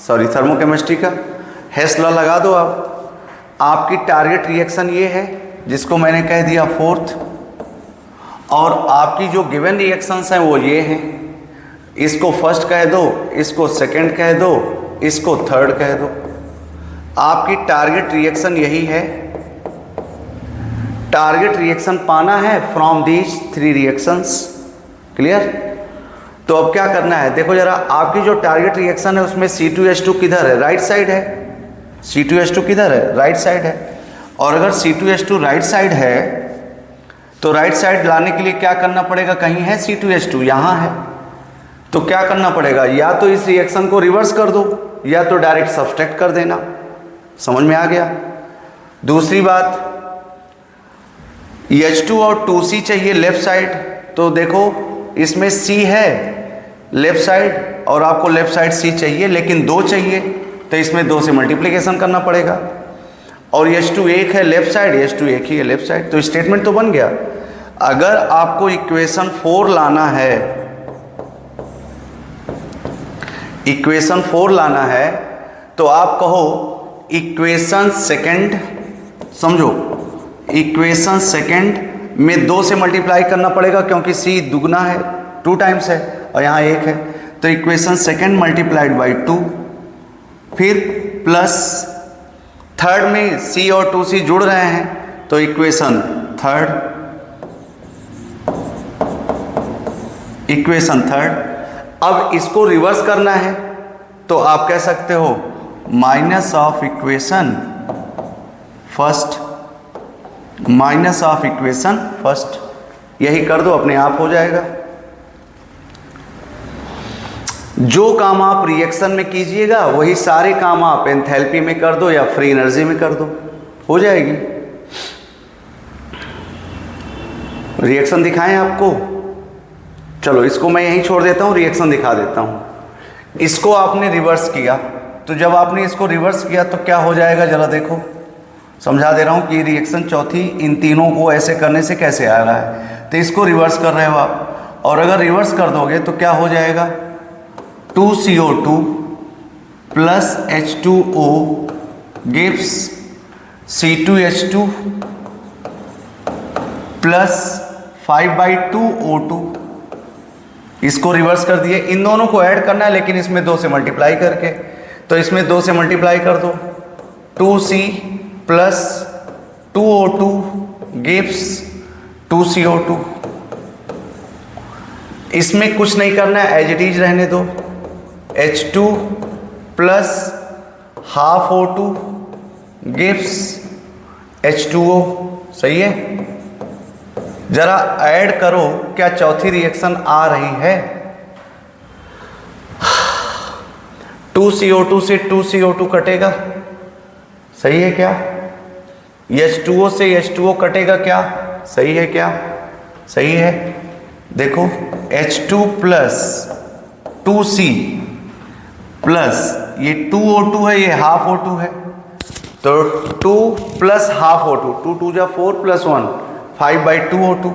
सॉरी थर्मोकेमिस्ट्री का हेस लॉ लगा दो आप। आपकी टारगेट रिएक्शन ये है जिसको मैंने कह दिया फोर्थ, और आपकी जो गिवन रिएक्शंस हैं वो ये हैं। इसको फर्स्ट कह दो, इसको सेकंड कह दो, इसको थर्ड कह दो। आपकी टारगेट रिएक्शन यही है। टारगेट रिएक्शन पाना है फ्रॉम दीज 3 रिएक्शंस। क्लियर? तो अब क्या करना है, देखो जरा, आपकी जो टारगेट रिएक्शन है उसमें C2H2 किधर है? राइट साइड है। C2H2 किधर है? राइट साइड है। और अगर C2H2 राइट साइड है तो राइट साइड लाने के लिए क्या करना पड़ेगा? कहीं है C2H2, यहाँ है, तो क्या करना पड़ेगा? या तो इस रिएक्शन को रिवर्स कर दो या तो डायरेक्ट सब्सट्रैक्ट कर देना। समझ में आ गया? दूसरी बात, H2 और 2C चाहिए लेफ्ट साइड, तो देखो इसमें C है लेफ्ट साइड और आपको लेफ्ट साइड C चाहिए, लेकिन 2 चाहिए, तो इसमें 2 से मल्टीप्लिकेशन करना पड़ेगा। और H2 1 है लेफ्ट साइड, H2 1 ही है लेफ्ट साइड, तो स्टेटमेंट तो बन गया। अगर आपको इक्वेशन 4 लाना है, इक्वेशन 4 लाना है, तो आप कहो इक्वेशन सेकंड, समझो इक्वेशन सेकंड में 2 से मल्टीप्लाई करना पड़ेगा क्योंकि C दुगना है, 2 टाइम्स है और यहाँ 1 है, तो इक्वेशन सेकंड मल्टीप्लाइड बाई 2, फिर प्लस थर्ड में C और 2C जुड़ रहे हैं तो इक्वेशन थर्ड, इक्वेशन थर्ड। अब इसको रिवर्स करना है तो आप कह सकते हो minus of equation first, minus of equation first, यही कर दो, अपने आप हो जाएगा। जो काम आप रिएक्शन में कीजिएगा वही सारे काम आप एंथैल्पी में कर दो या फ्री एनर्जी में कर दो, हो जाएगी। रिएक्शन दिखाएं आपको? चलो इसको मैं यहीं छोड़ देता हूं, रिएक्शन दिखा देता हूं। इसको आपने रिवर्स किया, तो जब आपने इसको रिवर्स किया तो क्या हो जाएगा जरा देखो, समझा दे रहा हूं कि रिएक्शन चौथी इन तीनों को ऐसे करने से कैसे आ रहा है। तो इसको रिवर्स कर रहे हो आप, और अगर रिवर्स कर दोगे तो क्या हो जाएगा, 2CO2 plus H2O gives C2H2 plus 5/2O2। इसको रिवर्स कर दिए, इन दोनों को ऐड करना है लेकिन इसमें 2 से मल्टीप्लाई करके, तो इसमें 2 से मल्टीप्लाई कर दो, 2C plus 2O2 gives 2CO2। इसमें कुछ नहीं करना है, एज इट इज रहने दो। H2 plus half O2 gives H2O, सही है? जरा ऐड करो, क्या चौथी रिएक्शन आ रही है? 2CO2 से 2CO2 कटेगा, सही है क्या? H2O से H2O कटेगा क्या, सही है क्या? सही है। देखो H2 प्लस 2C प्लस ये 2O2 है, ये हाफ O2 है, तो 2 प्लस हाफ O2, 2 2 जा 4 प्लस 1 5/2O2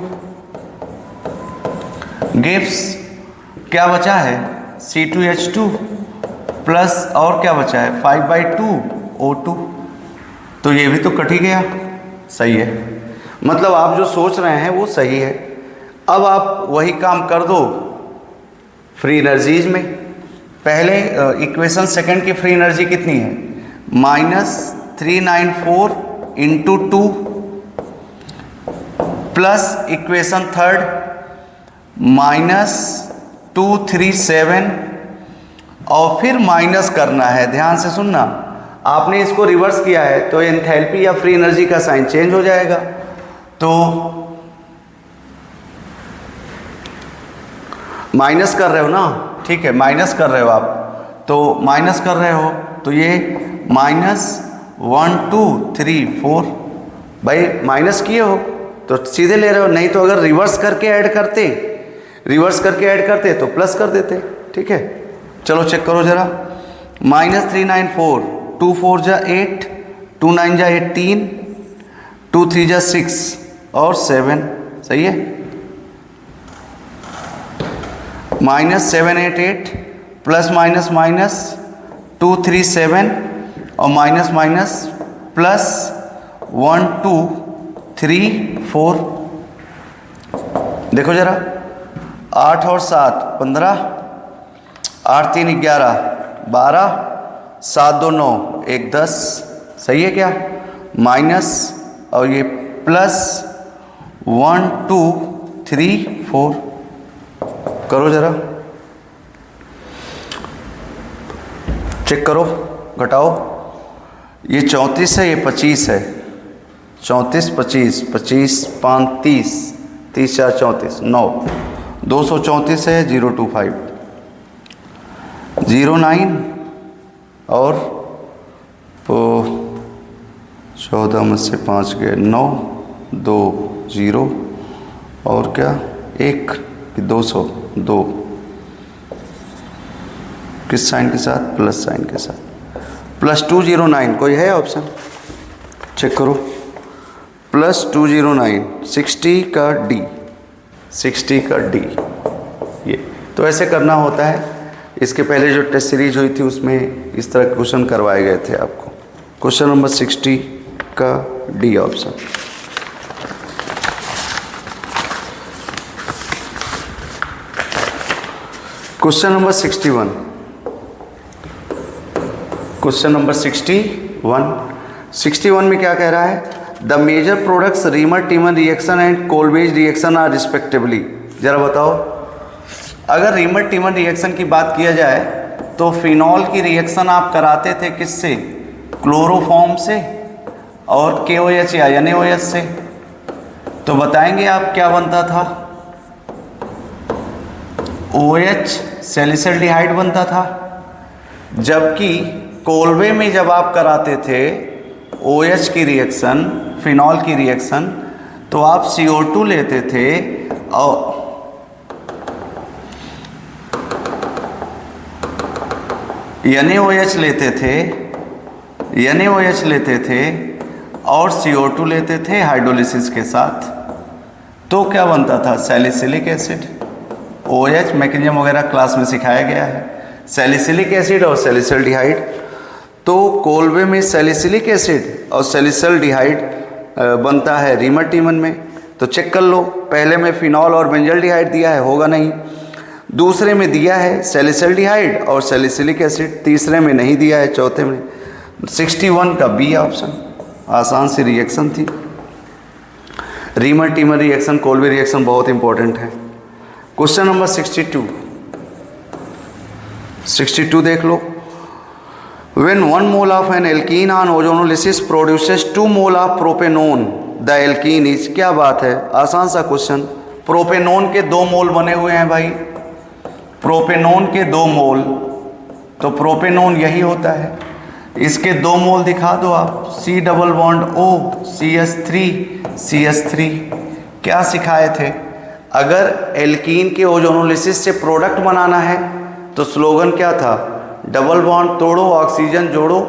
गिव्स, क्या बचा है, C2H2 प्लस और क्या बचा है 5/2O2, तो ये भी तो कट ही गया, सही है। मतलब आप जो सोच रहे हैं वो सही है। अब आप वही काम कर दो फ्री एनर्जीज में। पहले इक्वेशन सेकंड की फ्री एनर्जी कितनी है, -394 इंटू 2 प्लस इक्वेशन थर्ड -237 और फिर माइनस करना है। ध्यान से सुनना, आपने इसको रिवर्स किया है तो एंथैल्पी या फ्री एनर्जी का साइन चेंज हो जाएगा। तो माइनस कर रहे हो ना, ठीक है, माइनस कर रहे हो आप, तो माइनस कर रहे हो तो ये -1 2 3 4, भाई माइनस किए हो तो सीधे ले रहे हो, नहीं तो अगर रिवर्स करके ऐड करते तो प्लस कर देते, ठीक है। चलो चेक करो जरा, -394, 2 4 जा 8, 2 9 जा 18, 2 3 जा 6 और 7, सही है। -788 प्लस माइनस 2 3 7 और माइनस माइनस प्लस 1 2 3 4। देखो जरा, 8 और 7 15, 8 3 11 12, 7 2 9 1 10। सही है क्या? माइनस और ये प्लस 1 2 3 4। करो जरा, चेक करो, घटाओ। ये 34 है, ये 25 है। 34 25 25 5 30, 30 4 34 9, 234 है। 025 09 और 14 में से 5 गए 9 2 0 और क्या 1 202 किस साइन के साथ? प्लस साइन के साथ। प्लस 209 कोई है ऑप्शन? चेक करो। प्लस 209 60 का डी, 60 का डी। ये तो ऐसे करना होता है। इसके पहले जो टेस्ट सीरीज हुई थी उसमें इस तरह के क्वेश्चन करवाए गए थे आपको। क्वेश्चन नंबर 60 का D option. Question number 61। Question number 61 में क्या कह रहा है? The major products Reimer Tiemann reaction and Kolbe's reaction are respectively. जरा बताओ, अगर रीमर टीमन रिएक्शन की बात किया जाए तो फिनॉल की रिएक्शन आप कराते थे किससे? क्लोरोफॉर्म से और KOH या NaOH से। तो बताएंगे आप क्या बनता था? OH सैलिसिल्डिहाइड बनता था। जबकि कोलबे में जब आप कराते थे OH की रिएक्शन, फिनॉल की रिएक्शन, तो आप CO2 लेते थे और NaOH लेते थे और CO2 लेते थे हाइड्रोलिसिस के साथ। तो क्या बनता था? Salicylic acid. OH मैकेनिज्म वगैरह क्लास में सिखाया गया है। सैलिसिलिक एसिड और सैलिसिल्डिहाइड। तो कोलबे में सैलिसिलिक एसिड और सैलिसिल्डिहाइड बनता है रीमर टीमन में। तो चेक कर लो, पहले में फिनॉल और बेंजल्डिहाइड दिया है, होगा नहीं। दूसरे में दिया है सैलिसिल्डिहाइड और सैलिसिलिक एसिड, तीसरे में नहीं दिया है, चौथे में। 61 का बी ऑप्शन। आसान सी रिएक्शन थी। Reamer teamer reaction, Kolbe reaction बहुत इंपॉर्टेंट है। क्वेश्चन नंबर 62 देख लो। When 1 mole of an alkene on ozonolysis produces 2 mole of propanone, the alkene is। क्या बात है, आसान सा क्वेश्चन। प्रोपेनोन के 2 मोल बने हुए हैं भाई, प्रोपेनोन के 2 मोल। तो प्रोपेनोन यही होता है। इसके 2 मोल दिखा दो आप। C double bond O CH3 क्या सिखाए थे? अगर एल्कीन के ओजोनोलिसिस से प्रोडक्ट बनाना है तो स्लोगन क्या था? डबल बॉन्ड तोड़ो, ऑक्सीजन जोड़ो,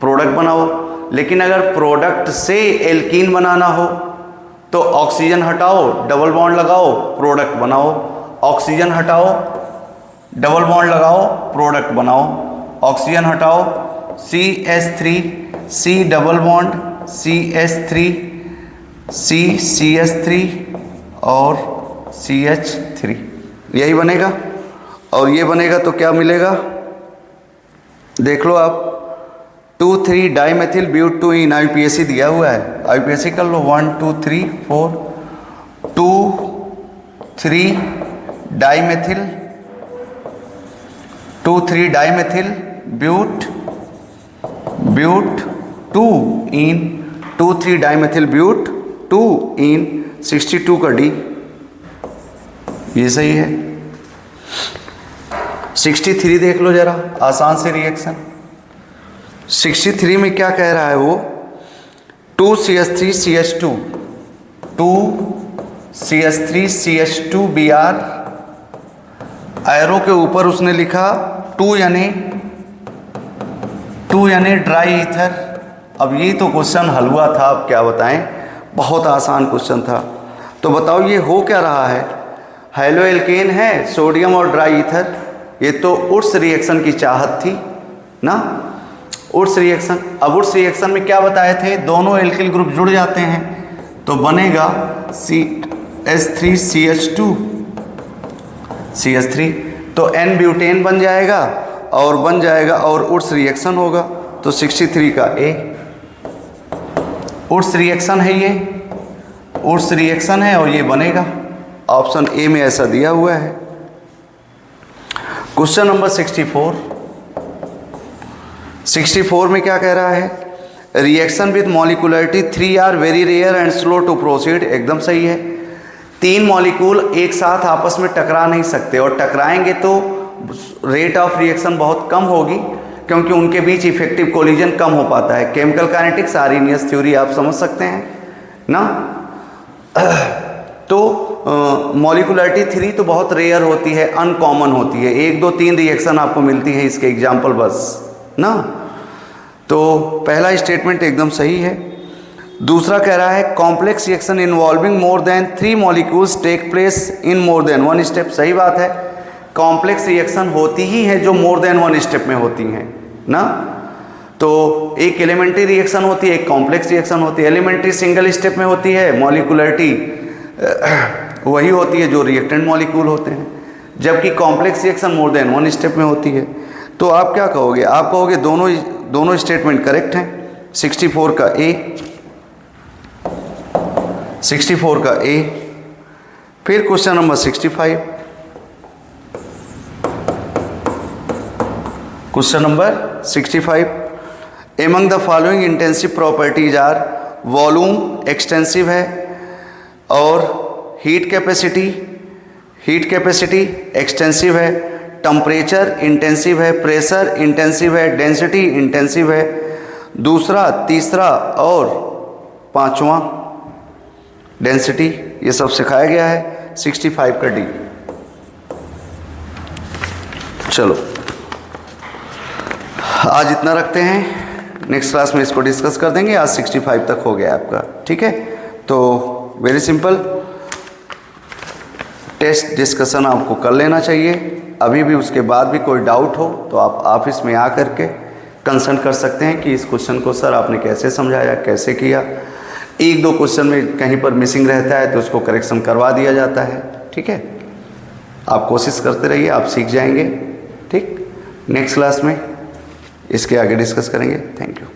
प्रोडक्ट बनाओ। लेकिन अगर प्रोडक्ट से एल्कीन बनाना हो तो ऑक्सीजन हटाओ, डबल बॉन्ड लगाओ, प्रोडक्ट बनाओ। ऑक्सीजन हटाओ, डबल बॉन्ड लगाओ, प्रोडक्ट बनाओ। ऑक्सीजन हटाओ, CH3, C double bond CH3, CH3 और CH3, यही बनेगा। और ये बनेगा तो क्या मिलेगा? देख लो आप, 2,3 डाइमेथिल ब्यूटेन। IUPAC दिया हुआ है, IUPAC कर लो। 1 2 3 4 2 3 dimethyl, 2 3 dimethyl but 2 ene 2 3 dimethyl but 2 ene 62 का डी। ये सही है। 63 देख लो जरा, आसान से रिएक्शन। 63 में क्या कह रहा है वो? 2CH3 CH2, 2CH3 CH2 Br। Arrow के ऊपर उसने लिखा 2 यानी ड्राई ईथर। अब ये तो क्वेश्चन हलवा था, अब क्या बताएं, बहुत आसान क्वेश्चन था। तो बताओ ये हो क्या रहा है? हेलो एल्केन है, सोडियम और ड्राई ईथर। ये तो उस रिएक्शन की चाहत थी ना, उड्स रिएक्शन। अब उड्स रिएक्शन में क्या बताए थे, दोनों एल्किल ग्रुप जुड़ जाते हैं तो बनेगा CH3CH2CH3, तो N ब्यूटेन बन जाएगा और उड्स रिएक्शन होगा तो 63 का A। उड्स रिएक्शन है, ये उड्स रिएक्शन है और ये बनेगा, ऑप्शन ए में ऐसा दिया हुआ है। क्वेश्चन नंबर 64 में क्या कह रहा है, reaction with molecularity 3 are very rare and slow to proceed, एकदम सही है। 3 मॉलिक्यूल एक साथ आपस में टकरा नहीं सकते, और टकराएंगे तो रेट ऑफ रिएक्शन बहुत कम होगी क्योंकि उनके बीच इफेक्टिव कोलिजन कम हो पाता है। केमिकल काइनेटिक्स, आर्रीनियस थ्योरी आप समझ सकते हैं ना। तो मॉलिक्यूलरिटी 3 तो बहुत रेयर होती है, अनकॉमन होती है, 1 2 3 रिएक्शन आपको मिलती है इसके एग्जाम्पल बस ना। तो पहला स्टेटमेंट एकदम सही है। दूसरा कह रहा है complex reaction involving more than 3 molecules take place in more than 1 step, सही बात है। कॉम्प्लेक्स रिएक्शन होती ही है जो मोर देन 1 स्टेप में होती हैं ना। तो एक एलिमेंट्री रिएक्शन होती है, एक कॉम्प्लेक्स रिएक्शन होती है। एलिमेंट्री सिंगल स्टेप में होती है, मॉलिक्यूलरिटी वही होती है जो रिएक्टेंट मॉलिक्यूल होते हैं, जबकि कॉम्प्लेक्स रिएक्शन मोर देन 1 स्टेप में होती है। तो आप क्या कहोगे, आप कहोगे दोनों स्टेटमेंट करेक्ट हैं। 64 का A, 64 का A। फिर question number 65, question number 65, among the following intensive properties are, volume extensive है और हीट कैपेसिटी एक्सटेंसिव है, टेम्परेचर इंटेंसिव है, प्रेशर इंटेंसिव है, डेंसिटी इंटेंसिव है, दूसरा, तीसरा और पांचवा डेंसिटी, ये सब सिखाया गया है। 65 का D। चलो आज इतना रखते हैं, नेक्स्ट क्लास में इसको डिस्कस कर देंगे। आज 65 तक हो गया आपका, ठीक है। तो वेरी सिंपल, टेस्ट डिस्कशन आपको कर लेना चाहिए। अभी भी उसके बाद भी कोई डाउट हो तो आप ऑफिस में आकर के कंसल्ट कर सकते हैं कि इस क्वेश्चन को सर आपने कैसे समझाया, कैसे किया। 1 2 क्वेश्चन में कहीं पर मिसिंग रहता है तो उसको करेक्शन करवा दिया जाता है, ठीक है। आप कोशिश करते रहिए, आप सीख जाएंगे, ठीक। नेक्स्ट क्लास में इसके आगे डिस्कस करेंगे। Thank you.